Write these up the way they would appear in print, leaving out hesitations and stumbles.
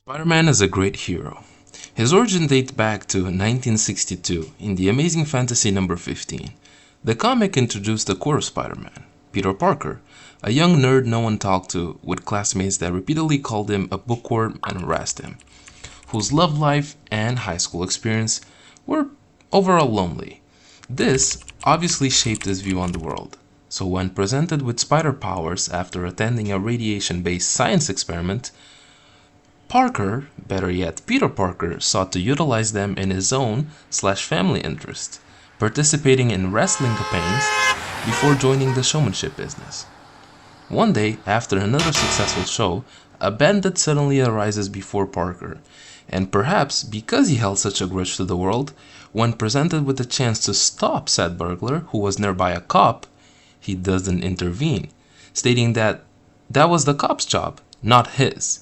Spider-Man is a great hero. His origin dates back to 1962 in the Amazing Fantasy number 15. The comic introduced the core of Spider-Man, Peter Parker, a young nerd no one talked to with classmates that repeatedly called him a bookworm and harassed him, whose love life and high school experience were overall lonely. This obviously shaped his view on the world. So when presented with spider powers after attending a radiation-based science experiment, Parker, better yet Peter Parker, sought to utilize them in his own/family interest, participating in wrestling campaigns before joining the showmanship business. One day, after another successful show, a bandit suddenly arises before Parker, and perhaps because he held such a grudge to the world, when presented with the chance to stop said burglar, who was nearby a cop, he doesn't intervene, stating that that was the cop's job, not his.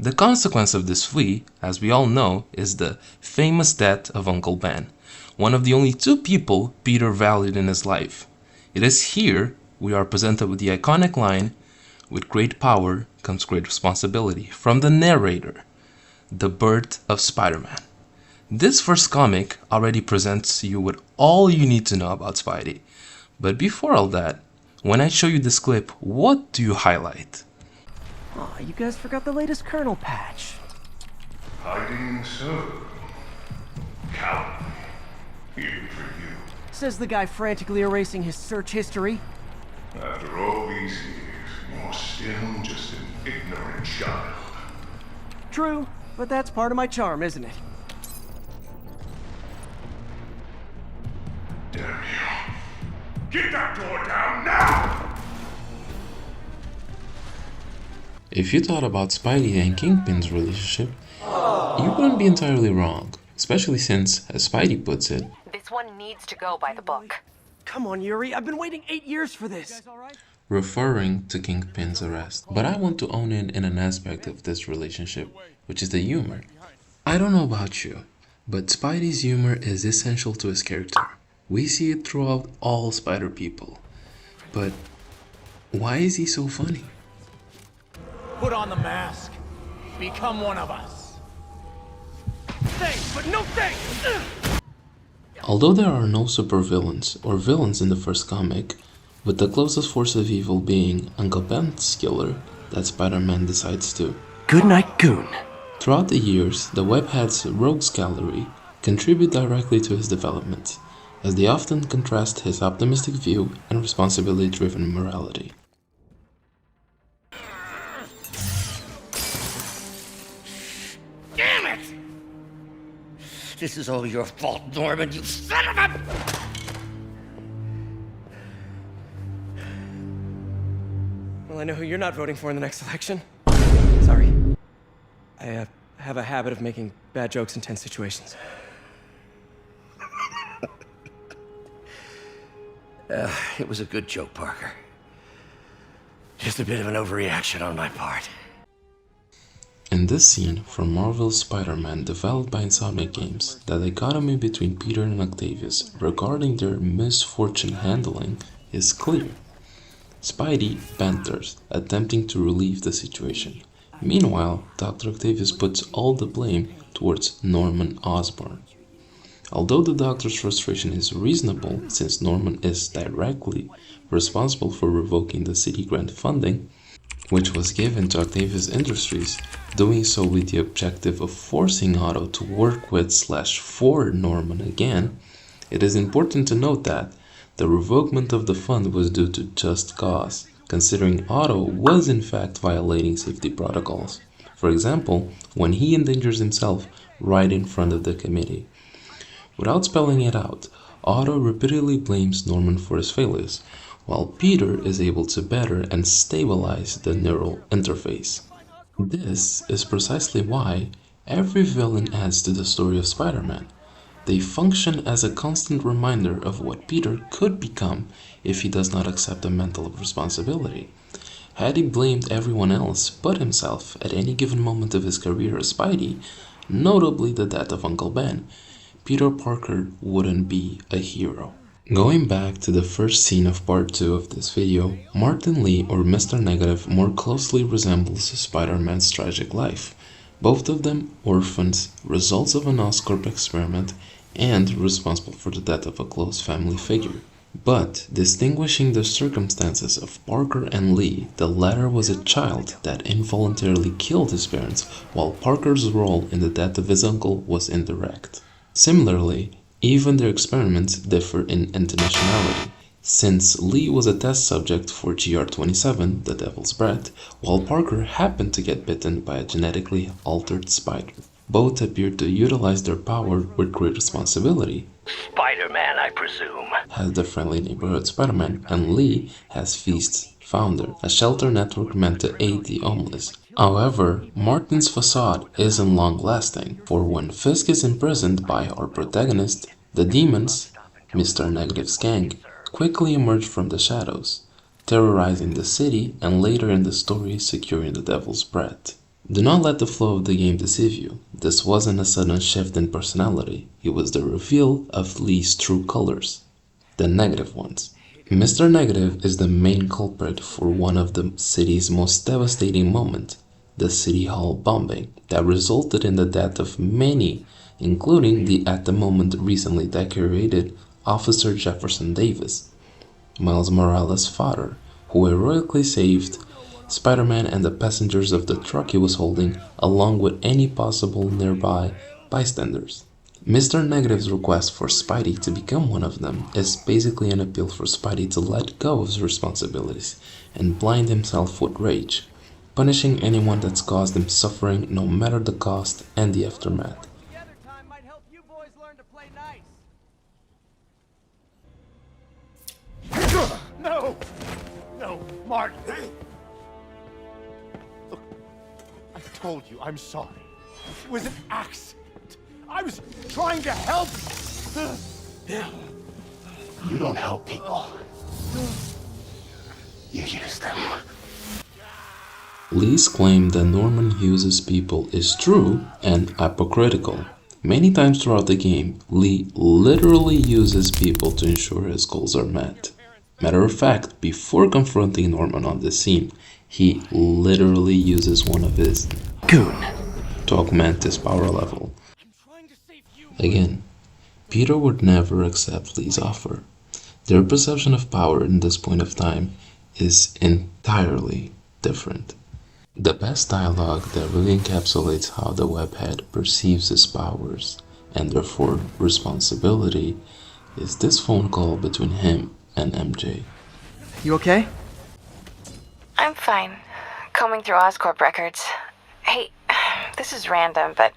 The consequence of this flee, as we all know, is the famous death of Uncle Ben, one of the only two people Peter valued in his life. It is here we are presented with the iconic line, "With great power comes great responsibility," from the narrator, the birth of Spider-Man. This first comic already presents you with all you need to know about Spidey. But before all that, when I show you this clip, what do you highlight? Aw, you guys forgot the latest kernel patch. Hiding so cowardly, even for you. Says the guy frantically erasing his search history. After all these years, you're still just an ignorant child. True, but that's part of my charm, isn't it? Damn you. Get that door down now! If you thought about Spidey and Kingpin's relationship, you wouldn't be entirely wrong, especially since, as Spidey puts it, "This one needs to go by the book." Come on, Yuri, I've been waiting 8 years for this. referring to Kingpin's arrest. But I want to own in an aspect of this relationship, which is the humor. I don't know about you, but Spidey's humor is essential to his character. We see it throughout all Spider people. But why is he so funny? Put on the mask. Become one of us. Thanks, but no thanks! Although there are no supervillains or villains in the first comic, with the closest force of evil being Uncle Ben's killer, that Spider-Man decides to. Good night, Goon. Throughout the years, the Webhead's Rogues Gallery contribute directly to his development, as they often contrast his optimistic view and responsibility-driven morality. Damn it! This is all your fault, Norman, you son of a... Well, I know who you're not voting for in the next election. Sorry. I have a habit of making bad jokes in tense situations. It was a good joke, Parker. Just a bit of an overreaction on my part. In this scene from Marvel's Spider-Man developed by Insomniac Games, the dichotomy between Peter and Octavius regarding their misfortune handling is clear. Spidey banters, attempting to relieve the situation. Meanwhile, Dr. Octavius puts all the blame towards Norman Osborn. Although the Doctor's frustration is reasonable since Norman is directly responsible for revoking the city grant funding, which was given to Octavius Industries, doing so with the objective of forcing Otto to work with/for Norman again, it is important to note that the revokement of the fund was due to just cause, considering Otto was in fact violating safety protocols. For example, when he endangers himself right in front of the committee. Without spelling it out, Otto repeatedly blames Norman for his failures, while Peter is able to better and stabilize the neural interface. This is precisely why every villain adds to the story of Spider-Man. They function as a constant reminder of what Peter could become if he does not accept the mental responsibility. Had he blamed everyone else but himself at any given moment of his career as Spidey, notably the death of Uncle Ben, Peter Parker wouldn't be a hero. Going back to the first scene of part 2 of this video, Martin Lee or Mr. Negative more closely resembles Spider-Man's tragic life, Both of them orphans, results of an Oscorp experiment, and responsible for the death of a close family figure. But distinguishing the circumstances of Parker and Lee, the latter was a child that involuntarily killed his parents, while Parker's role in the death of his uncle was indirect. Similarly, even their experiments differ in internationality, since Lee was a test subject for GR27, the Devil's Breath, while Parker happened to get bitten by a genetically altered spider. Both appeared to utilize their power with great responsibility. Spider-Man, I presume. Has the friendly neighborhood Spider-Man, and Lee has Feast's founder, a shelter network meant to aid the homeless. However, Martin's facade isn't long-lasting, for when Fisk is imprisoned by our protagonist, the demons, Mr. Negative's gang, quickly emerge from the shadows, terrorizing the city and later in the story securing the Devil's Breath. Do not let the flow of the game deceive you. This wasn't a sudden shift in personality, it was the reveal of Lee's true colors, the negative ones. Mr. Negative is the main culprit for one of the city's most devastating moments, the City Hall bombing that resulted in the death of many, including the at the moment recently decorated Officer Jefferson Davis, Miles Morales' father, who heroically saved Spider-Man and the passengers of the truck he was holding, along with any possible nearby bystanders. Mr. Negative's request for Spidey to become one of them is basically an appeal for Spidey to let go of his responsibilities and blind himself with rage, punishing anyone that's caused him suffering no matter the cost and the aftermath. Together time might help you boys learn to play nice. No! No, Martin! Look, I told you I'm sorry. It was an accident. I was trying to help you. You don't help people. You use them. Lee's claim that Norman uses people is true and hypocritical. Many times throughout the game, Lee literally uses people to ensure his goals are met. Matter of fact, before confronting Norman on this scene, he literally uses one of his goon to augment his power level. Again, Peter would never accept Lee's offer. Their perception of power in this point of time is entirely different. The best dialogue that really encapsulates how the webhead perceives his powers and therefore responsibility is this phone call between him and MJ. You okay? I'm fine. Combing through Oscorp records. Hey, this is random, but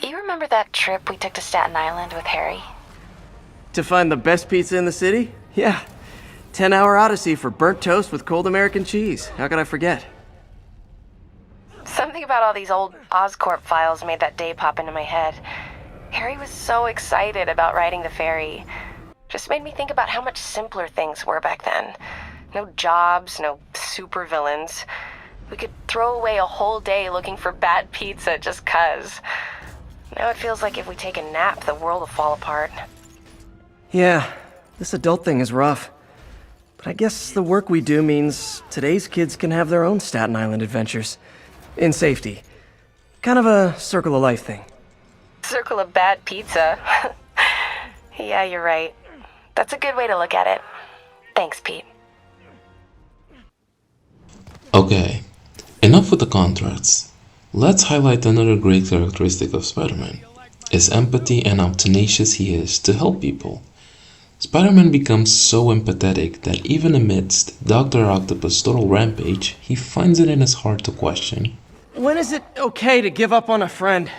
you remember that trip we took to Staten Island with Harry? To find the best pizza in the city? Yeah. 10-hour odyssey for burnt toast with cold American cheese. How could I forget? Something about all these old Oscorp files made that day pop into my head. Harry was so excited about riding the ferry. Just made me think about how much simpler things were back then. No jobs, no supervillains. We could throw away a whole day looking for bad pizza just 'cause. Now it feels like if we take a nap, the world will fall apart. Yeah, this adult thing is rough. But I guess the work we do means today's kids can have their own Staten Island adventures. In safety. Kind of a circle of life thing. Circle of bad pizza. Yeah, you're right. That's a good way to look at it. Thanks, Pete. Okay, enough with the contrasts. Let's highlight another great characteristic of Spider-Man, his empathy and how tenacious he is to help people. Spider-Man becomes so empathetic that even amidst Dr. Octopus' total rampage, he finds it in his heart to question. When is it okay to give up on a friend?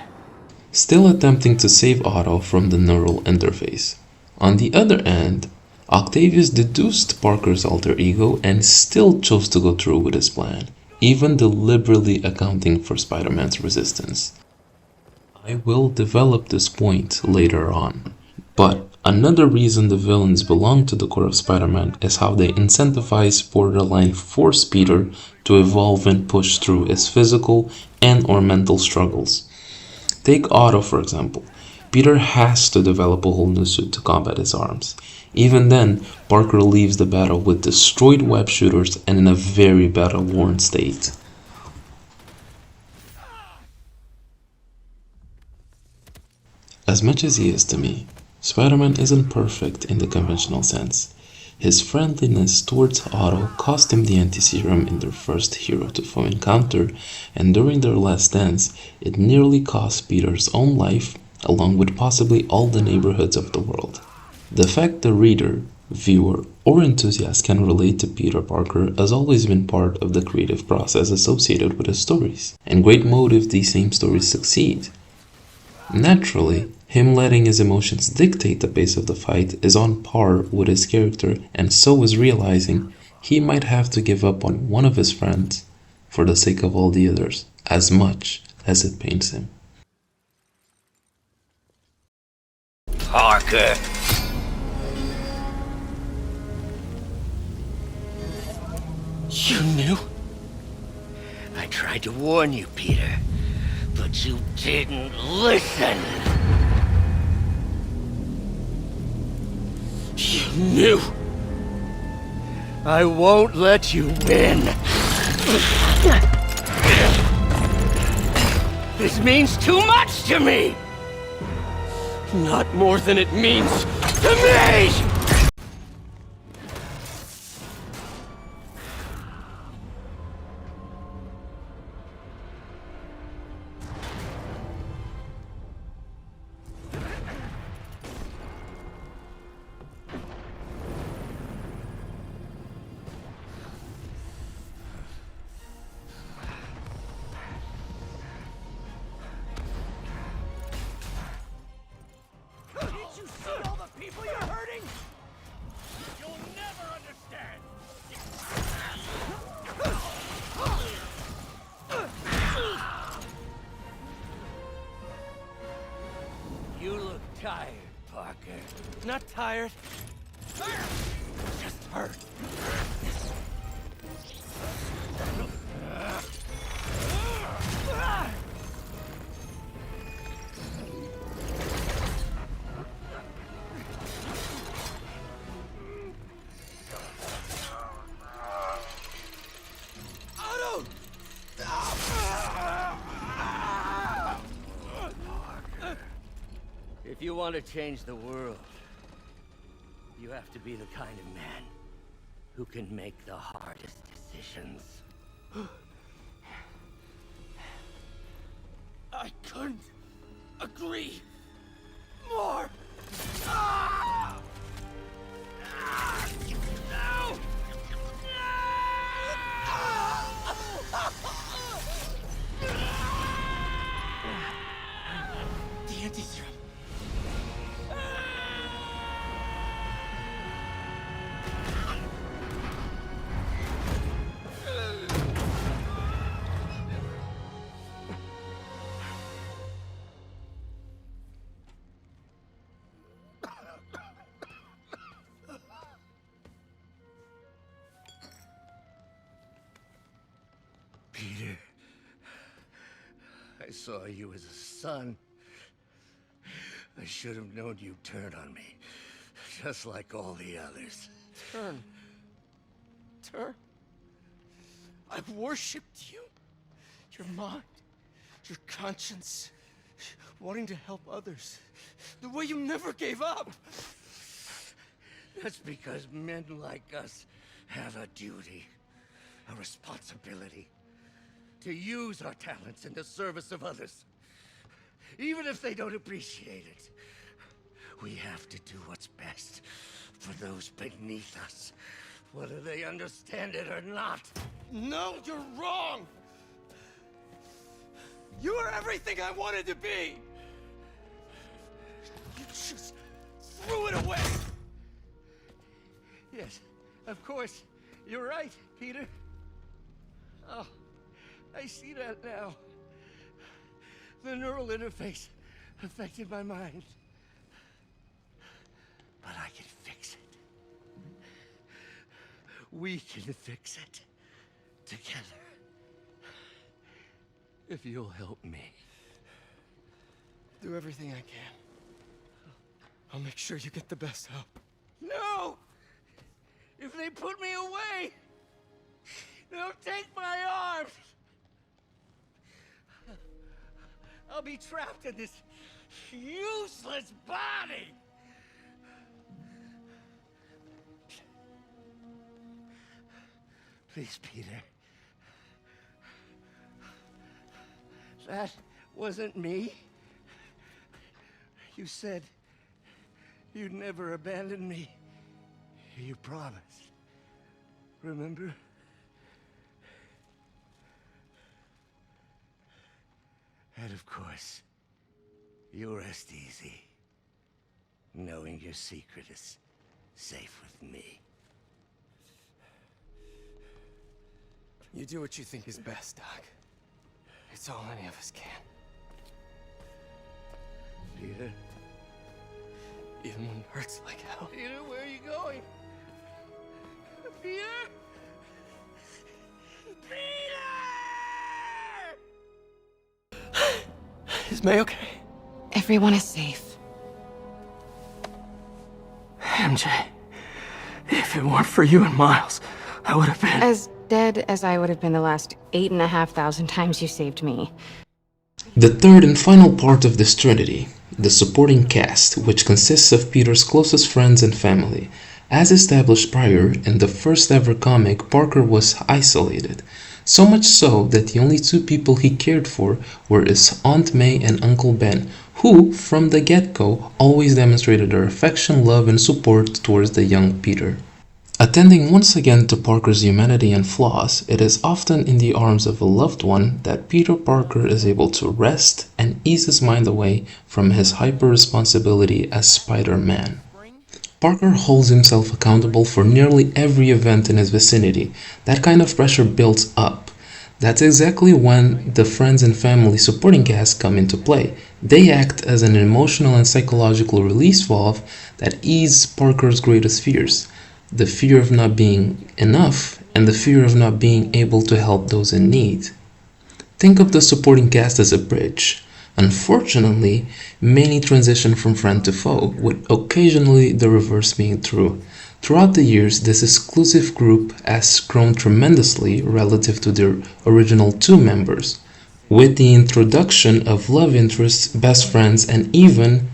Still attempting to save Otto from the neural interface. On the other end, Octavius deduced Parker's alter ego and still chose to go through with his plan, even deliberately accounting for Spider-Man's resistance. I will develop this point later on, but another reason the villains belong to the core of Spider-Man is how they incentivize borderline force Peter to evolve and push through his physical and or mental struggles. Take Otto for example. Peter has to develop a whole new suit to combat his arms. Even then, Parker leaves the battle with destroyed web shooters and in a very battle-worn state. As much as he is to me, Spider-Man isn't perfect in the conventional sense. His friendliness towards Otto cost him the anti-serum in their first hero-to-foe encounter, and during their last dance, it nearly cost Peter's own life, along with possibly all the neighborhoods of the world. The fact the reader, viewer, or enthusiast can relate to Peter Parker has always been part of the creative process associated with his stories, and great motive these same stories succeed. Naturally, him letting his emotions dictate the pace of the fight is on par with his character, and so is realizing he might have to give up on one of his friends for the sake of all the others, as much as it pains him. Parker! You knew? I tried to warn you, Peter, but you didn't listen. You knew. I won't let you win. This means too much to me. Not more than it means to me! You look tired, Parker. Not tired. Just hurt. If you want to change the world, you have to be the kind of man who can make the hardest decisions. I couldn't agree more. Ah! Ah! No! The anti-serum. Peter, I saw you as a son. I should have known you'd turn on me, just like all the others. Turn. Turn? I've worshipped you. Your mind, your conscience, wanting to help others. The way you never gave up. That's because men like us have a duty, a responsibility, to use our talents in the service of others. Even if they don't appreciate it, we have to do what's best for those beneath us, whether they understand it or not. No, you're wrong! You are everything I wanted to be! You just threw it away! Yes, of course. You're right, Peter. Oh, I see that now. The neural interface affected my mind. But I can fix it. We can fix it. Together. If you'll help me. Do everything I can. I'll make sure you get the best help. No! If they put me away, they'll take my arms. I'll be trapped in this useless body! Please, Peter. That wasn't me. You said you'd never abandon me. You promised. Remember? And of course, you'll rest easy, knowing your secret is safe with me. You do what you think is best, Doc. It's all any of us can. Peter? Even when it hurts like hell. Peter, where are you going? Peter? Peter! Is May okay? Everyone is safe. MJ, if it weren't for you and Miles, I would have been... As dead as I would have been the last 8,500 times you saved me. The third and final part of this trinity, the supporting cast, which consists of Peter's closest friends and family. As established prior, in the first ever comic, Parker was isolated. So much so that the only two people he cared for were his Aunt May and Uncle Ben, who, from the get-go, always demonstrated their affection, love, and support towards the young Peter. Attending once again to Parker's humanity and flaws, it is often in the arms of a loved one that Peter Parker is able to rest and ease his mind away from his hyper-responsibility as Spider-Man. Parker holds himself accountable for nearly every event in his vicinity. That kind of pressure builds up. That's exactly when the friends and family supporting cast come into play. They act as an emotional and psychological release valve that ease Parker's greatest fears. The fear of not being enough and the fear of not being able to help those in need. Think of the supporting cast as a bridge. Unfortunately, many transition from friend to foe, with occasionally the reverse being true. Throughout the years, this exclusive group has grown tremendously relative to their original two members, with the introduction of love interests, best friends, and even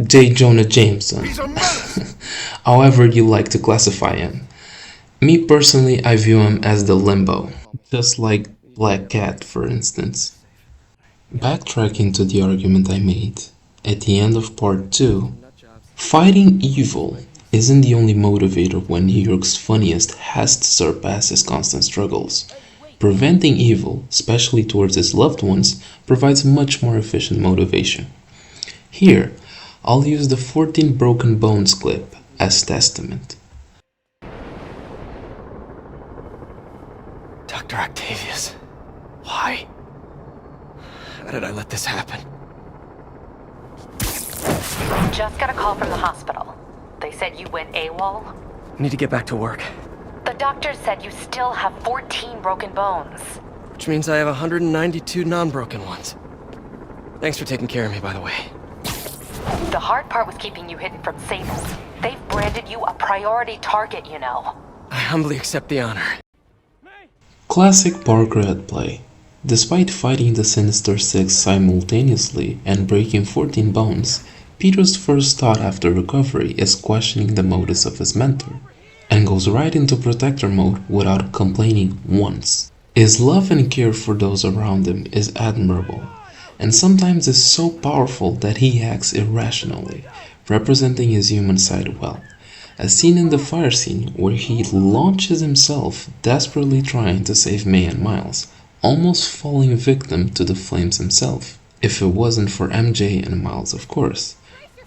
J. Jonah Jameson, however you like to classify him. Me personally, I view him as the limbo, just like Black Cat, for instance. Backtracking to the argument I made at the end of part 2, fighting evil isn't the only motivator when New York's funniest has to surpass his constant struggles. Preventing evil, especially towards his loved ones, provides much more efficient motivation. Here, I'll use the 14 broken bones clip as testament. Dr. Octavius, why? How did I let this happen? Just got a call from the hospital. They said you went AWOL. I need to get back to work. The doctor said you still have 14 broken bones. Which means I have 192 non-broken ones. Thanks for taking care of me, by the way. The hard part was keeping you hidden from Satans. They've branded you a priority target, you know. I humbly accept the honor. Classic Parker at play. Despite fighting the Sinister Six simultaneously and breaking 14 bones, Peter's first thought after recovery is questioning the motives of his mentor, and goes right into protector mode without complaining once. His love and care for those around him is admirable, and sometimes is so powerful that he acts irrationally, representing his human side well, as seen in the fire scene where he launches himself desperately trying to save May and Miles, almost falling victim to the flames himself, if it wasn't for MJ and Miles, of course.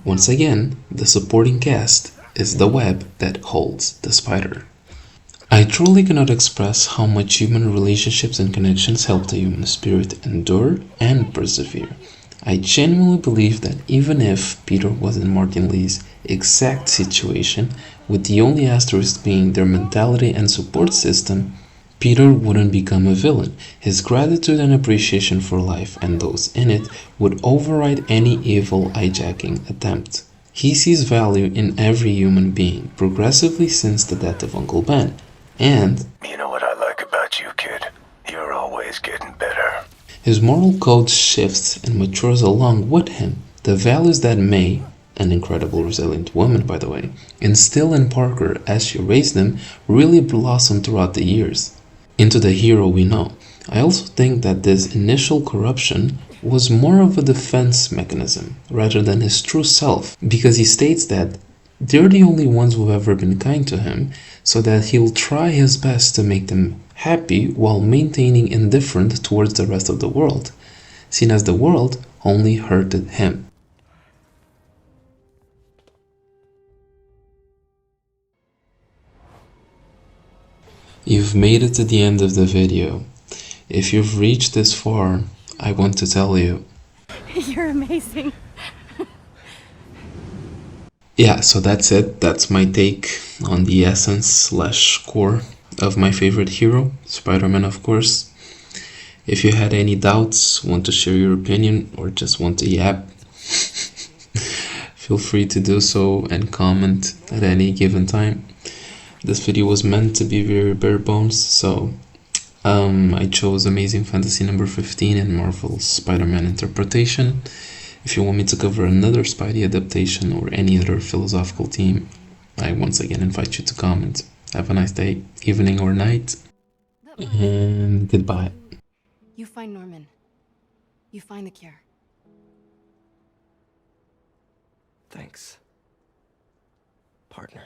Once again, the supporting cast is the web that holds the spider. I truly cannot express how much human relationships and connections help the human spirit endure and persevere. I genuinely believe that even if Peter was in Martin Lee's exact situation, with the only asterisk being their mentality and support system, Peter wouldn't become a villain. His gratitude and appreciation for life and those in it would override any evil hijacking attempt. He sees value in every human being, progressively since the death of Uncle Ben, and You know what I like about you, kid? You're always getting better. His moral code shifts and matures along with him. The values that May, an incredible resilient woman by the way, instill in Parker as she raised him really blossom throughout the years into the hero we know. I also think that this initial corruption was more of a defense mechanism rather than his true self, because he states that they're the only ones who've ever been kind to him, so that he'll try his best to make them happy while maintaining indifference towards the rest of the world, seen as the world only hurted him. You've made it to the end of the video. If you've reached this far, I want to tell you. You're amazing. Yeah, so that's it. That's my take on the essence slash core of my favorite hero, Spider-Man, of course. If you had any doubts, want to share your opinion, or just want to yap, feel free to do so and comment at any given time. This video was meant to be very bare bones, so I chose Amazing Fantasy number 15 in Marvel's Spider-Man interpretation. If you want me to cover another Spidey adaptation or any other philosophical theme, I once again invite you to comment. Have a nice day, evening, or night, and goodbye. You find Norman. You find the cure. Thanks, partner.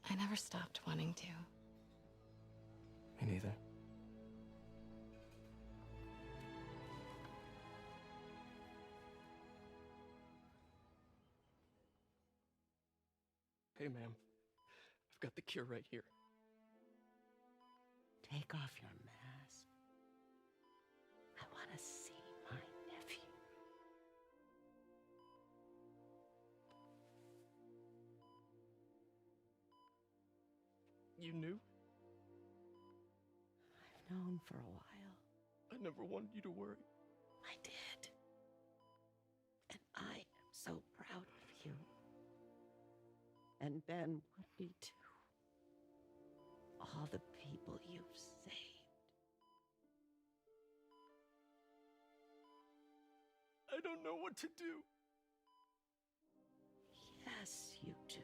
I never stopped wanting to. Me neither. Hey, ma'am. I've got the cure right here. Take off your mask. I want to see my nephew. You knew? I've known for a while. I never wanted you to worry. I did. And I am so proud of you. And Ben would be too. All the people you've saved. I don't know what to do. Yes, you do.